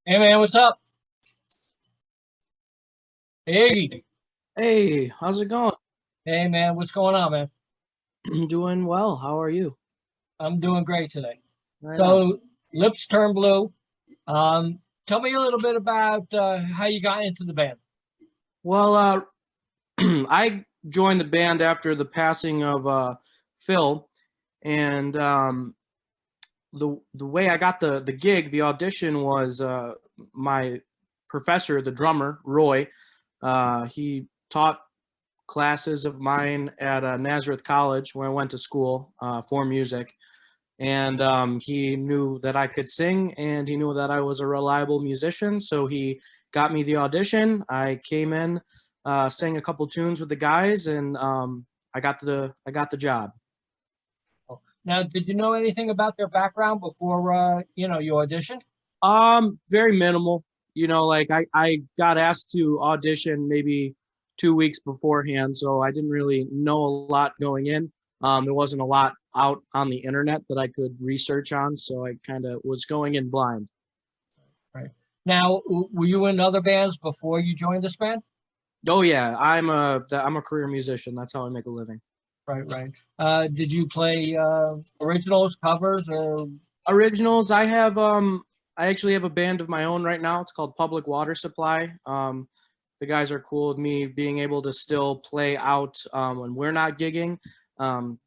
Hey man, what's up? Hey Iggy. Hey, how's it going? Hey man, what's going on, man? Doing well. How are you? I'm doing great today. Right on. So, lips turn blue. Tell me a little bit about how you got into the band. Well, I joined the band after the passing of Phil, and the way I got the gig, the audition was my professor, the drummer Roy. He taught classes of mine at Nazareth College where I went to school for music. And he knew that I could sing, and he knew that I was a reliable musician. So he got me the audition. I came in, sang a couple tunes with the guys, and I got the job. Now, did you know anything about their background before you auditioned? Very minimal. Like I got asked to audition maybe 2 weeks beforehand, so I didn't really know a lot going in. There wasn't a lot out on the internet that I could research on, so I kind of was going in blind. Right. Now, were you in other bands before you joined this band? Oh yeah, I'm a career musician. That's how I make a living. Right, right. Did you play originals, covers, or Originals. I actually have a band of my own right now. It's called Public Water Supply. The guys are cool with me being able to still play out when we're not gigging. Um,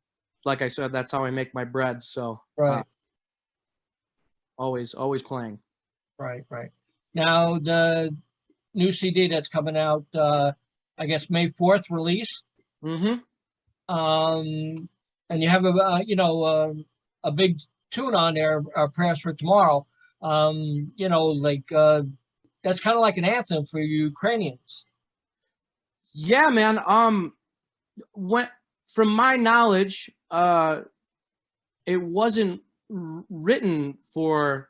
like I said, that's how I make my bread. So right, always playing. right, right? Now, the new CD that's coming out, I guess May 4th release. Mm-hmm. Um, and you have a big tune on there, Prayers for Tomorrow. Like that's kind of like an anthem for Ukrainians. Yeah, man. When from my knowledge, it wasn't written for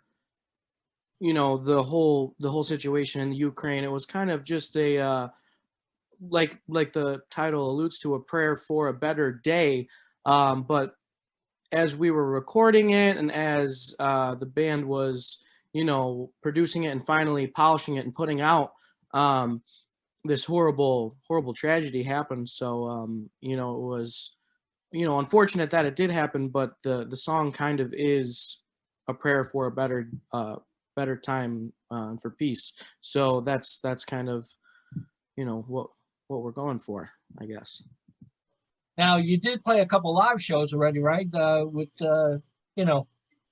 the whole situation in the Ukraine. It was kind of just a like the title alludes to, a prayer for a better day. But as we were recording it, and as the band was producing it and finally polishing it and putting out, this horrible tragedy happened. So it was unfortunate that it did happen, but the song kind of is a prayer for a better time, for peace. So that's kind of what we're going for, I guess. Now, you did play a couple live shows already, right? With the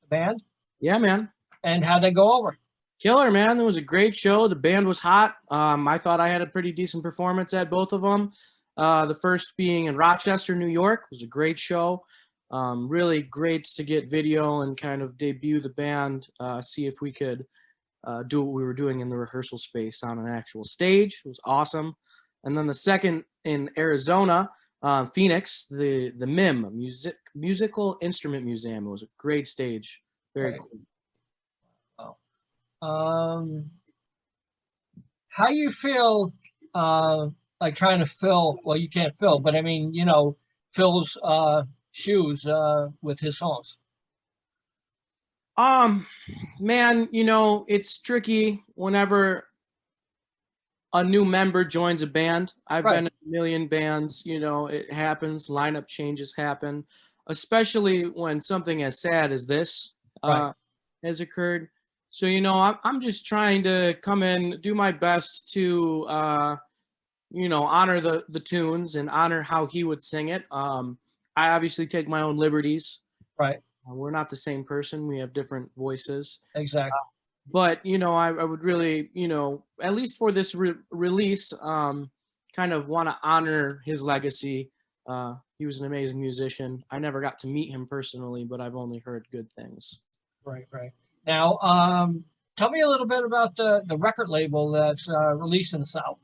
band, Yeah, man. and how'd they go over? Killer, man. It was a great show. The band was hot. I thought I had a pretty decent performance at both of them. The first being in Rochester, New York, was a great show. Really great to get video and kind of debut the band, see if we could do what we were doing in the rehearsal space on an actual stage. It was awesome. And then the second in Arizona, Phoenix, the Musical Instrument Museum. It was a great stage. Very Right. cool. Wow. How you feel like trying to fill, well, you can't fill, but I mean, Phil's shoes with his songs. Um, Man, it's tricky whenever a new member joins a band. I've Right, been in a million bands, it happens, lineup changes happen, especially when something as sad as this right, has occurred. So, I'm just trying to come in, do my best to, honor the tunes and honor how he would sing it. I obviously take my own liberties. right. We're not the same person. We have different voices. Exactly. But I would really, at least for this release, kind of want to honor his legacy. He was an amazing musician. I never got to meet him personally, but I've only heard good things. Right, right. Now, tell me a little bit about the record label that's releasing the South.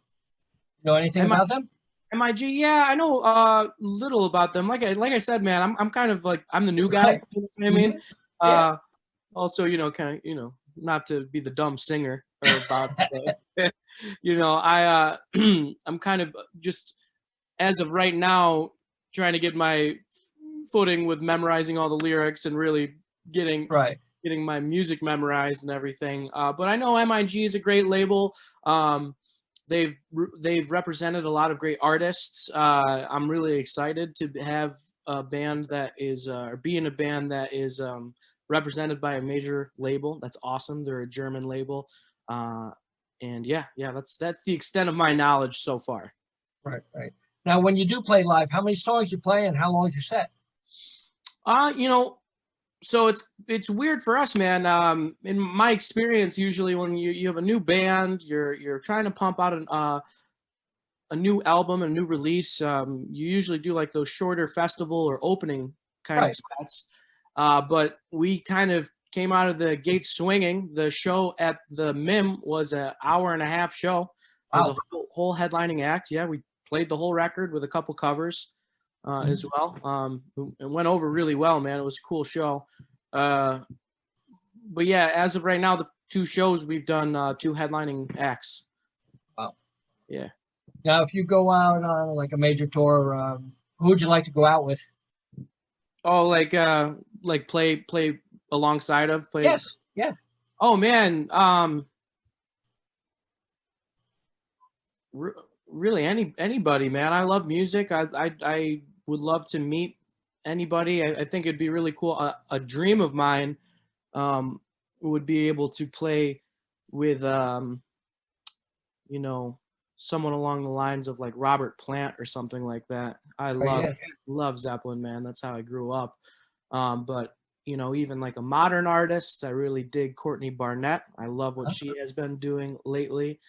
Know anything MI, about them? MIG, yeah, I know little about them. Like I said, man, I'm kind of like, I'm the new guy. Right. You know what I Hmm. mean? Yeah. Also, kind of, not to be the dumb singer or about, I I'm kind of just, as of right now, trying to get my footing with memorizing all the lyrics and really getting Right. getting my music memorized and everything. But I know MIG is a great label. They've represented a lot of great artists. I'm really excited to have a band that is or be in a band that is represented by a major label. That's awesome. They're a German label, and yeah, that's the extent of my knowledge so far. Right, right. Now, when you do play live, how many songs you play and how long is your set? You know, so it's weird for us, man. In my experience, usually when you have a new band, you're trying to pump out a new album, a new release. You usually do like those shorter festival or opening kind of sets. But we kind of came out of the gate swinging. The show at the MIM was an hour-and-a-half show. It was a whole headlining act. Yeah, we played the whole record with a couple covers as well. It went over really well, man. It was a cool show. But yeah, as of right now, the 2 shows we've done 2 headlining acts. Wow. Yeah. Now, if you go out on like a major tour, who would you like to go out with? Oh, like play alongside of play. Yes. Yeah. Oh man. Really anybody, man. I love music. I would love to meet anybody. I think it'd be really cool. A dream of mine would be able to play with you know, someone along the lines of like Robert Plant or something like that. I love Zeppelin, man. That's how I grew up. But you know, even like a modern artist, I really dig Courtney Barnett. I love what she has been doing lately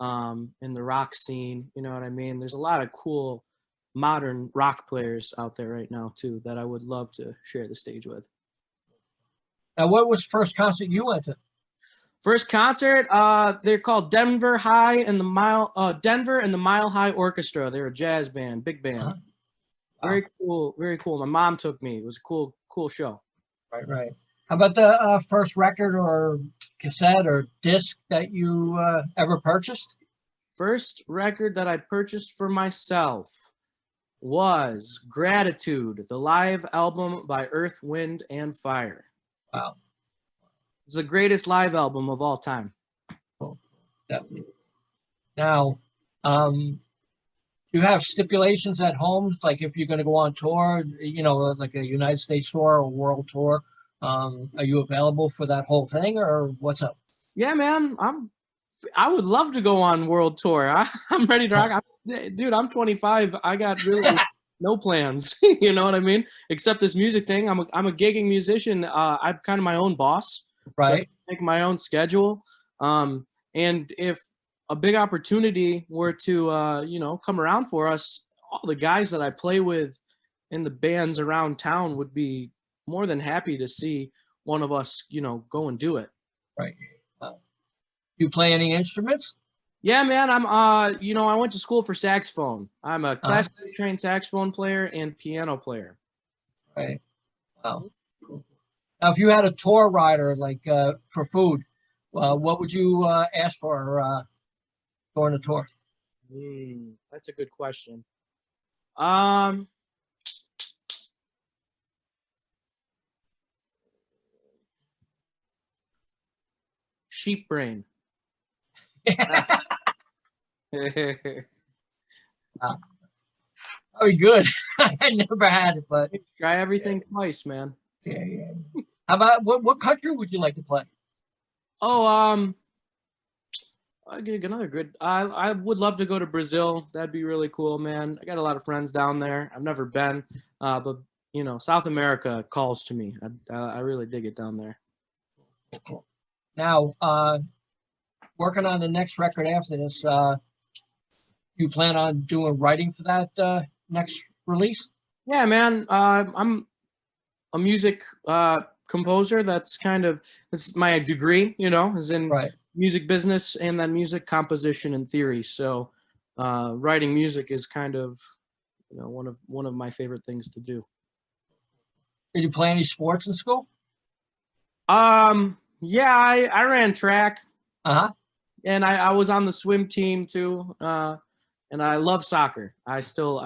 in the rock scene. You know what I mean? There's a lot of cool modern rock players out there right now too that I would love to share the stage with. Now, what was the first concert you went to? First concert, they're called Denver and the Mile High Orchestra. They're a jazz band, big band. Very cool, very cool. My mom took me. It was a cool show. Right, right. How about the first record or cassette or disc that you ever purchased? First record that I purchased for myself was Gratitude, the live album by Earth, Wind, and Fire. Wow. It's the greatest live album of all time. Cool. Definitely. Now, you have stipulations at home, like if you're going to go on tour, you know, like a United States tour or world tour. Are you available for that whole thing, or what's up? Yeah, man. I would love to go on world tour. I'm ready to rock. Dude, I'm 25. I got really no plans. You know what I mean? Except this music thing. I'm a gigging musician. I'm kind of my own boss. Right. So I make my own schedule. And if a big opportunity were to, you know, come around for us, all the guys that I play with in the bands around town would be more than happy to see one of us, you know, go and do it. Right. You play any instruments? Yeah, man. I'm, you know, I went to school for saxophone. I'm a classically trained saxophone player and piano player. Right. Wow. Now, if you had a tour rider, like for food, what would you ask for going to tour? That's a good question. Sheep brain. Very good. I never had it, but try everything twice, man. Yeah. How about what country would you like to play? Oh, I get another good. I would love to go to Brazil. That'd be really cool, man. I got a lot of friends down there. I've never been, but you know, South America calls to me. I really dig it down there. Now, working on the next record after this, you plan on doing writing for that next release? Yeah, man. I'm a music composer. That's my degree, you know, is in music business and then music composition and theory. So writing music is kind of, you know, one of my favorite things to do. Did you play any sports in school? Yeah, I ran track. And I was on the swim team too. And I love soccer. I still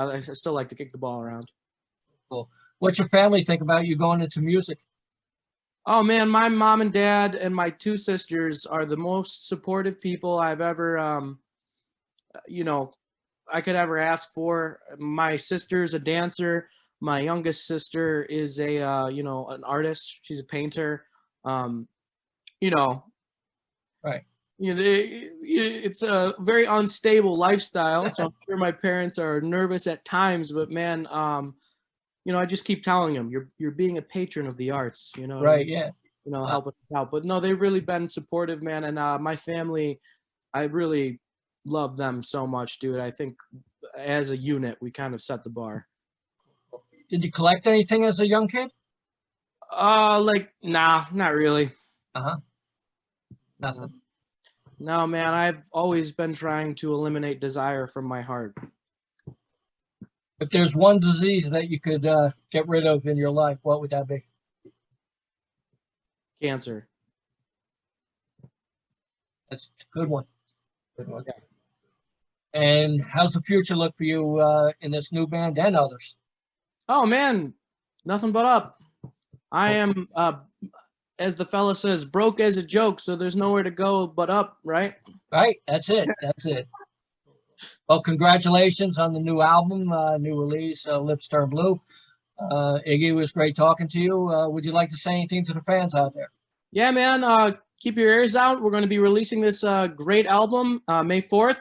like to kick the ball around. Cool. What's your family think about you going into music? Oh man, my mom and dad and my two sisters are the most supportive people I've ever, you know, I could ever ask for. My sister's a dancer. My youngest sister is a, an artist. She's a painter. Um, you know, Right. it's a very unstable lifestyle. So I'm sure my parents are nervous at times, but man, I just keep telling them you're being a patron of the arts. You know what I mean? Right. Yeah. Wow. Helping us out. But no, they've really been supportive, man. And my family, I really love them so much, dude. I think as a unit, we kind of set the bar. Did you collect anything as a young kid? Nah, not really. Uh-huh. Nothing. No, man, I've always been trying to eliminate desire from my heart. If there's one disease that you could get rid of in your life, what would that be? Cancer. That's a good one. Good one. And how's the future look for you in this new band and others? Oh man, nothing but up. I am, as the fella says, broke as a joke, so there's nowhere to go but up, right? Right. That's it. That's it. Well, congratulations on the new album, new release, Lips Turn Blue. Iggy, it was great talking to you. Would you like to say anything to the fans out there? Yeah, man. Keep your ears out. We're going to be releasing this great album May 4th.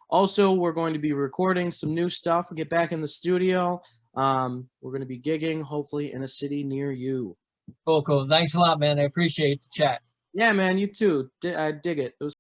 Also, we're going to be recording some new stuff. We'll get back in the studio. We're going to be gigging, hopefully, in a city near you. Cool, cool. Thanks a lot, man. I appreciate the chat. Yeah, man. You too. I dig it. It was